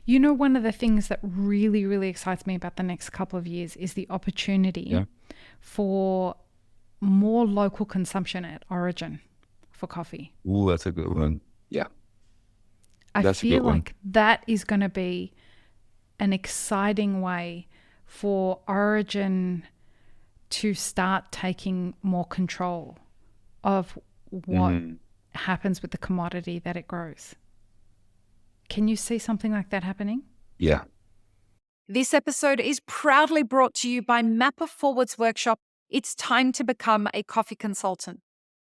You know, one of the things that really, really excites me about the next couple of years is the opportunity for more local consumption at origin for coffee. Ooh, that's a good one. Yeah, I that's a good feel one. like that is going to be an exciting way for origin to start taking more control of what Mm, happens with the commodity that it grows. Can you see something like that happening? yeah. This episode is proudly brought to you by Mapper Forward's workshop. It's time to become a coffee consultant.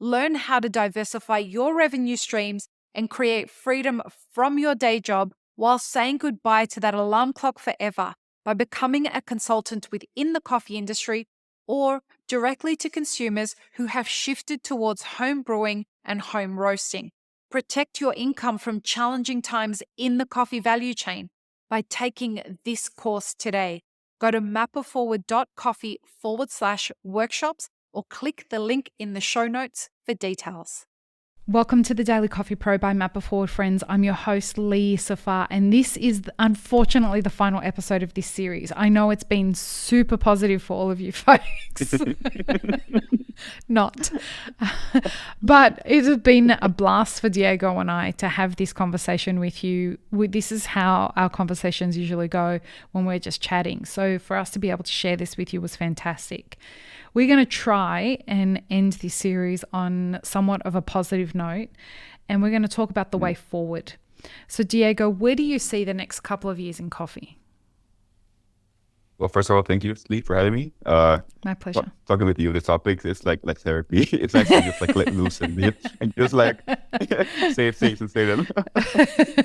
Learn how to diversify your revenue streams and create freedom from your day job while saying goodbye to that alarm clock forever by becoming a consultant within the coffee industry or directly to consumers who have shifted towards home brewing and home roasting. Protect your income from challenging times in the coffee value chain by taking this course today. Go to mapperforward.coffee/workshops or click the link in the show notes for details. Welcome to the Daily Coffee Pro by Mapper Forward, friends. I'm your host, Lee Safar, and this is unfortunately the final episode of this series. I know it's been super positive for all of you folks. Not. But it has been a blast for Diego and I to have this conversation with you. This is how our conversations usually go when we're just chatting. So for us to be able to share this with you was fantastic. We're going to try and end this series on somewhat of a positive note, and we're going to talk about the way forward. So, Diego, where do you see the next couple of years in coffee? Well, first of all, thank you, Lee, for having me. My pleasure. Talking with you, this topic is like therapy. It's actually just like let loose and just like say things and say them.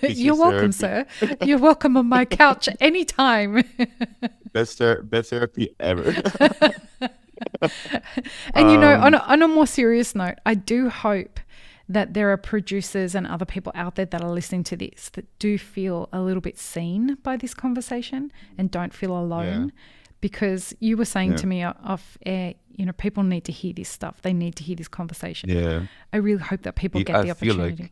You're welcome, sir. You're welcome on my couch anytime. Best therapy ever. And you know, on a more serious note, I do hope that there are producers and other people out there that are listening to this that do feel a little bit seen by this conversation and don't feel alone. Because you were saying to me off air, you know, people need to hear this stuff. They need to hear this conversation. Yeah. I really hope that people get the opportunity.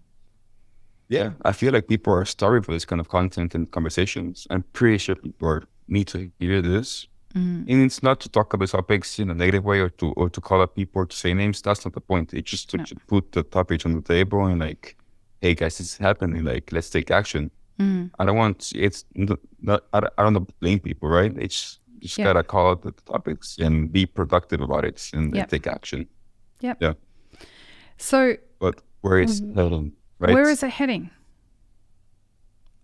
I feel like people are starving for this kind of content and conversations. I'm pretty sure people need to hear this. And it's not to talk about topics in a negative way or to call out people or to say names. That's not the point. It's just to put the topic on the table and like, hey guys, this is happening. Like, let's take action. I don't want, it's not, I don't blame people, right? It's just gotta call out the topics and be productive about it and take action. Yep. Yeah. So, but where is heading, right? Where is it heading?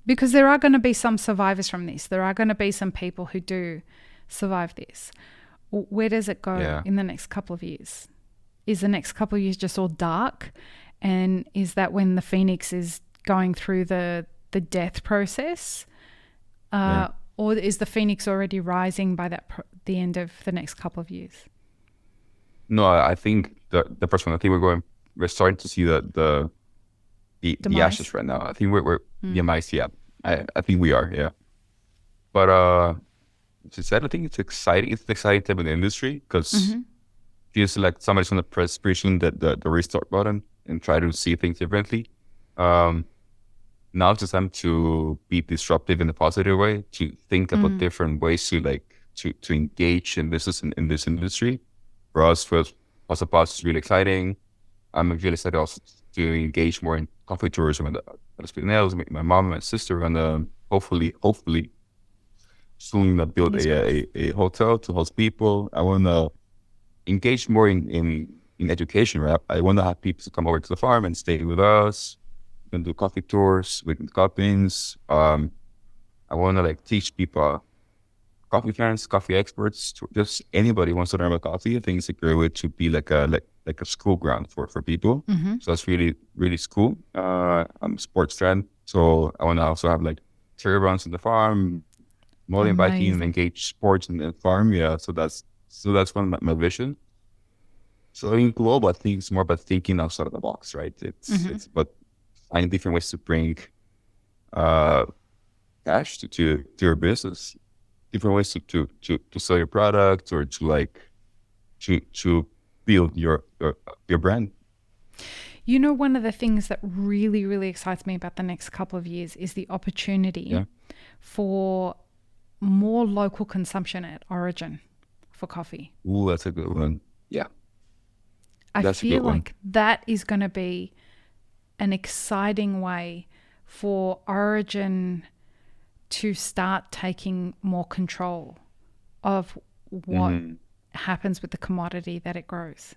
Because there are going to be some survivors from this. There are going to be some people who do survive this. Where does it go in the next couple of years? Is the next couple of years just all dark? And is that when the phoenix is going through the death process? Or is the phoenix already rising by the end of the next couple of years? No, I think the first one. I think we're starting to see the ashes right now. I think we're the mice. Yeah, I think we are. Yeah, but as I said, I think it's exciting. It's an exciting time in the industry because feels like somebody's going to press pushing the restart button and try to see things differently. Now it's just time to be disruptive in a positive way, to think about different ways to engage in business in this industry. For us, House of Pods is really exciting. I'm really excited also to engage more in coffee tourism at the Pirineos. My mom and my sister are gonna hopefully soon build a hotel to host people. I want to engage more in education, right? I want to have people to come over to the farm and stay with us. We can do coffee tours with coffees. I want to teach people, coffee fans, coffee experts, just anybody who wants to learn about coffee. I think it's a great way to be like a school ground for people. So that's really, really cool. I'm a sports fan, so I want to also have trail runs on the farm, mountain biking, and engage sports in the farm. Yeah, so that's one of my vision. So in global, I think it's more about thinking outside of the box, right? It's about finding different ways to bring cash to your business, different ways to sell your product or to build your brand. You know, one of the things that really, really excites me about the next couple of years is the opportunity for more local consumption at origin for coffee. Ooh, that's a good one. Yeah. I feel like that is going to be an exciting way for origin to start taking more control of what happens with the commodity that it grows.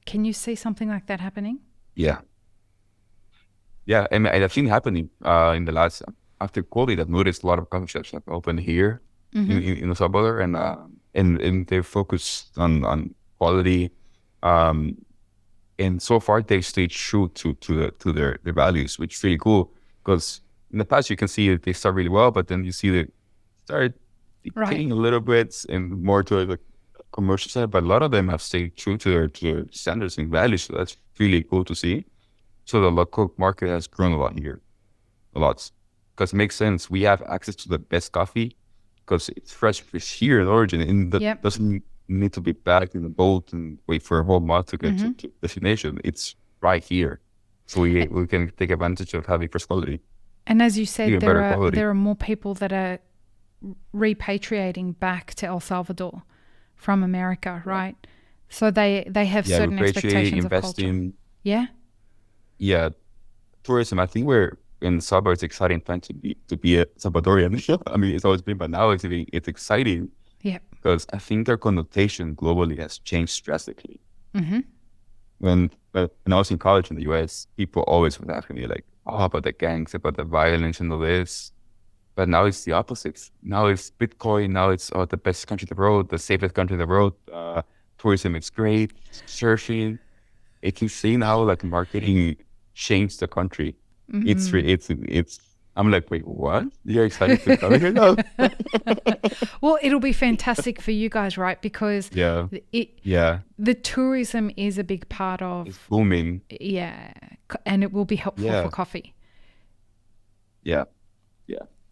Can you see something like that happening? Yeah. Yeah, and I've seen it happening in the last, after COVID, I've noticed a lot of coffee shops have opened here in El Salvador, and they focus on quality. And so far, they stayed true to their values, which is really cool. Because in the past, you can see they start really well, but then you see they start decaying a little bit and more to the commercial side. But a lot of them have stayed true to their standards and values. So that's really cool to see. So the local market has grown a lot here, a lot. Because it makes sense. We have access to the best coffee because it's fresh fish here in origin, and that doesn't need to be bagged in a boat and wait for a whole month to get to destination. It's right here. So we can take advantage of having fresh quality. And as you said, there are more people that are repatriating back to El Salvador from America, right? So they have certain expectations of culture. Yeah, tourism. I think we're in Salvador. It's exciting time to be a Salvadorian. I mean, it's always been, but now it's exciting. Yeah, because I think their connotation globally has changed drastically. When I was in college in the US, people always would ask me like, "Oh, about the gangs, about the violence and all this." But now it's the opposite. Now it's Bitcoin. Now it's the best country in the world, the safest country in the world. Tourism is great. Surfing. It can see how like marketing changed the country. It's. I'm like, wait, what? You're excited to come here now? Well, it'll be fantastic for you guys, right? Because the tourism is a big part of... It's booming. Yeah, and it will be helpful for coffee. Yeah.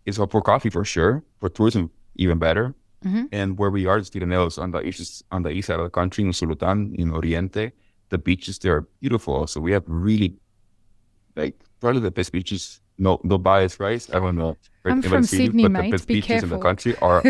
It's helpful for coffee for sure. For tourism, even better. And where we are, the Pirineos, on the east side of the country, in Sulutan, in Oriente, the beaches there are beautiful. So we have really, like, probably the best beaches. No bias, right? I don't know. I'm from Sydney, but mate. the best Be beaches careful. in the country are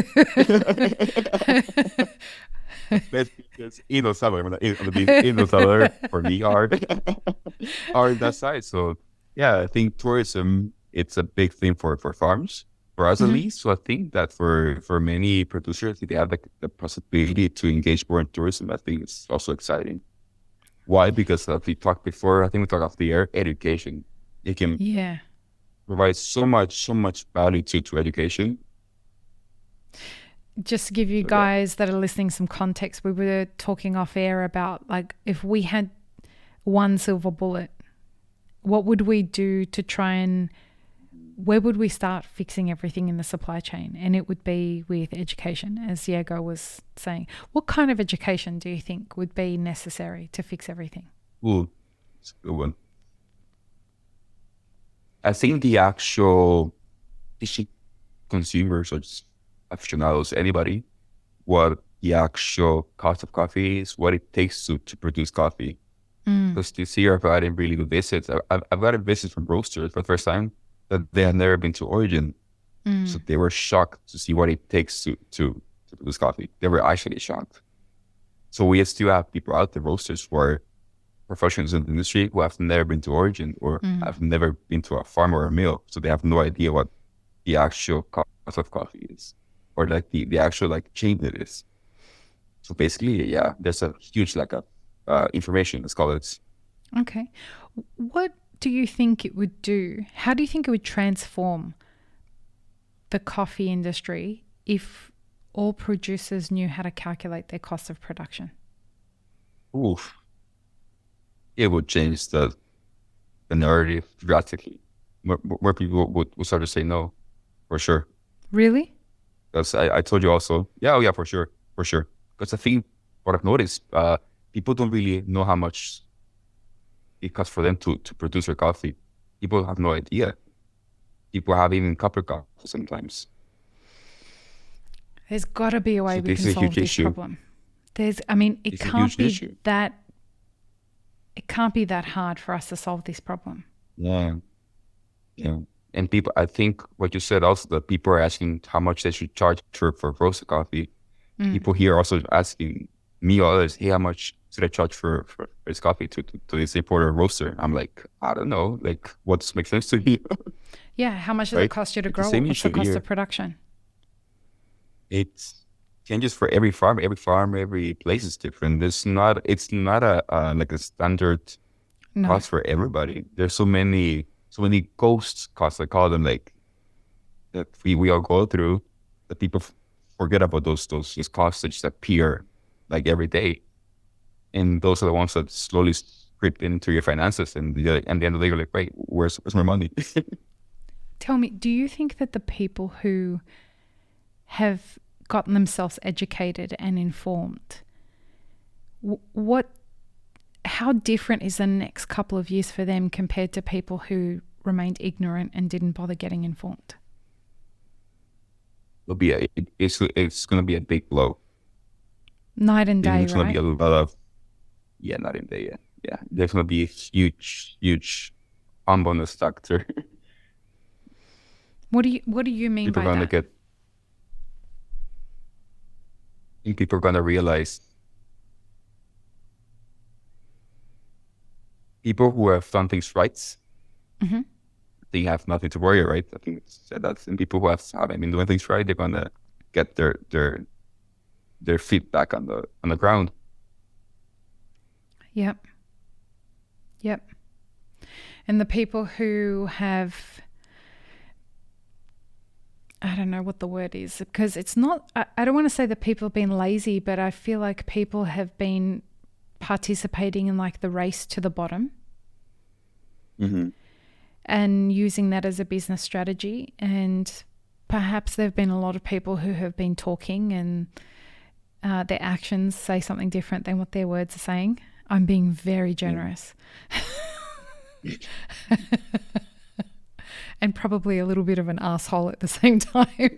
best beaches in El Salvador. In El Salvador for me are that side. So yeah, I think tourism, it's a big thing for farms, for us at least. So I think that for many producers, if they have the possibility to engage more in tourism, I think it's also exciting. Why? Because as we talked before, I think we talked off the air, education. It can provide so much value to education. Just to give you guys that are listening some context, we were talking off air about like if we had one silver bullet, what would we do to try and where would we start fixing everything in the supply chain? And it would be with education, as Diego was saying. What kind of education do you think would be necessary to fix everything? Ooh, that's a good one. I think the actual teaching consumers or just aficionados, anybody, what the actual cost of coffee is, what it takes to produce coffee. Because this year I've gotten really good visits. I've gotten visits from roasters for the first time that they had never been to origin. So they were shocked to see what it takes to produce coffee. They were actually shocked. So we still have people out there, roasters, who are professionals in the industry who have never been to origin or have never been to a farm or a mill. So they have no idea what the actual cost of coffee is or like the actual like chain it is. So basically, there's a huge lack of information, let's call it. Okay. What do you think it would do? How do you think it would transform the coffee industry if all producers knew how to calculate their cost of production? Oof. It would change the narrative drastically. More people would start to say no, for sure. Really? Because I told you also, for sure. Because I think what I've noticed, people don't really know how much it costs for them to produce their coffee. People have no idea. People have even copper coffee sometimes. There's got to be a way we can solve this problem. It can't be that it can't be that hard for us to solve this problem. Yeah. Yeah. And people, I think what you said also, that people are asking how much they should charge for roasted coffee. People here also asking me or others, hey, how much should I charge for this coffee to this importer roaster? I'm like, I don't know. Like, what makes sense to you? Yeah. How much does Right? it cost you to It's the grow same it? What's the issue cost here. of production? It changes for every farm, every place is different. It's not a like a standard No. cost for everybody. There's so many ghost costs, I call them, like that we all go through, that people forget about those costs that just appear like every day, and those are the ones that slowly creep into your finances, and at the end of the day you're like, wait, where's my money? Tell me, do you think that the people who have gotten themselves educated and informed, how different is the next couple of years for them compared to people who remained ignorant and didn't bother getting informed? It's going to be a big blow. Night and day, It's going right? to be a lot of, night and day. Yeah. There's going to be a huge bonus factor. What do you mean People by are going that? to people are going to realize, people who have done things right, they have nothing to worry, right? I think it's said that. And people who haven't been doing things right, they're going to get their feet back on the ground. Yep. And the people who have, I don't know what the word is, because it's not, I don't want to say that people have been lazy, but I feel like people have been participating in like the race to the bottom. And using that as a business strategy. And perhaps there have been a lot of people who have been talking and their actions say something different than what their words are saying. I'm being very generous. And probably a little bit of an asshole at the same time.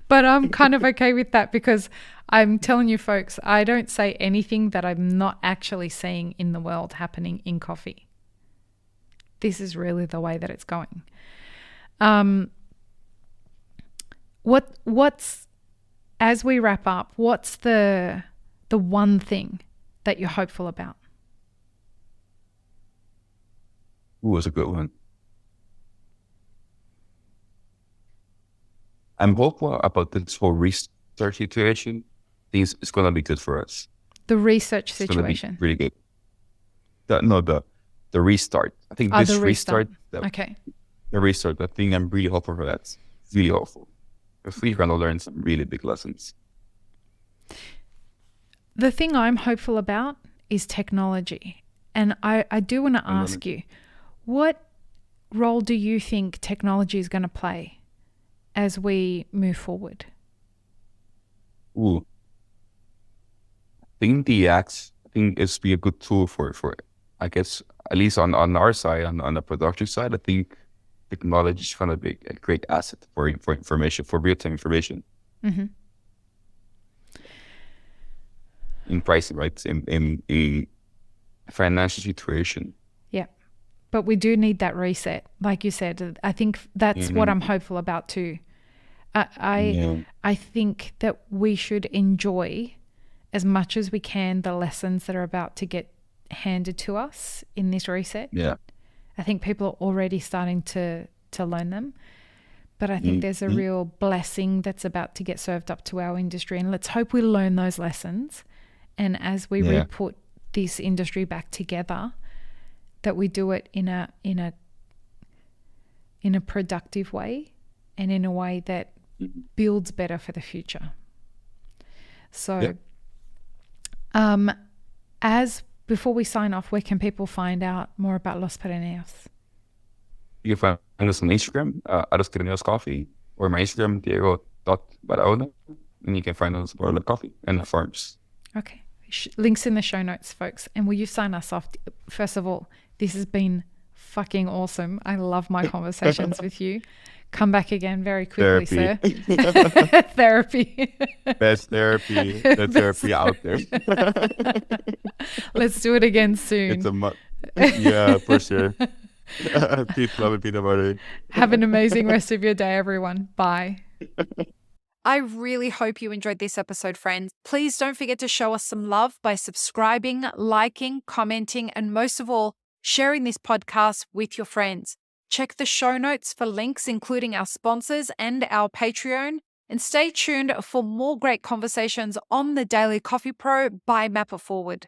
But I'm kind of okay with that, because I'm telling you folks, I don't say anything that I'm not actually seeing in the world happening in coffee. This is really the way that it's going. What's, as we wrap up, what's the one thing that you're hopeful about? Ooh, that's a good one. I'm hopeful about this whole research situation. I think it's going to be good for us. The research It's situation. going to be really good. The restart. I think this the restart. Okay. The restart. I think I'm really hopeful for that. It's really hopeful. If we're going to learn some really big lessons. The thing I'm hopeful about is technology. And I do want to ask you, what role do you think technology is going to play as we move forward? Ooh. I think it's be a good tool for I guess, at least on our side, on the production side. I think technology is going to be a great asset for information, for real-time information. In pricing, right? In financial situation. Yeah. But we do need that reset. Like you said, I think that's what I'm hopeful about too. I think that we should enjoy as much as we can the lessons that are about to get handed to us in this reset. Yeah. I think people are already starting to learn them. But I think there's a real blessing that's about to get served up to our industry. And let's hope we learn those lessons. And as we re-put this industry back together, that we do it in a productive way and in a way that builds better for the future. So before we sign off, where can people find out more about Los Pirineos? You can find us on Instagram, Los Pirineos Coffee, or my Instagram, Diego.Baraona, and you can find us for the coffee and the farms. Okay. Links in the show notes, folks. And will you sign us off? First of all, this has been fucking awesome. I love my conversations with you. Come back again very quickly, sir. Therapy. Therapy. Best therapy. The therapy out there. Let's do it again soon. It's yeah, for sure. Peace, love, and peanut butter. Have an amazing rest of your day, everyone. Bye. I really hope you enjoyed this episode, friends. Please don't forget to show us some love by subscribing, liking, commenting, and most of all, sharing this podcast with your friends. Check the show notes for links, including our sponsors and our Patreon. And stay tuned for more great conversations on the Daily Coffee Pro by Map It Forward.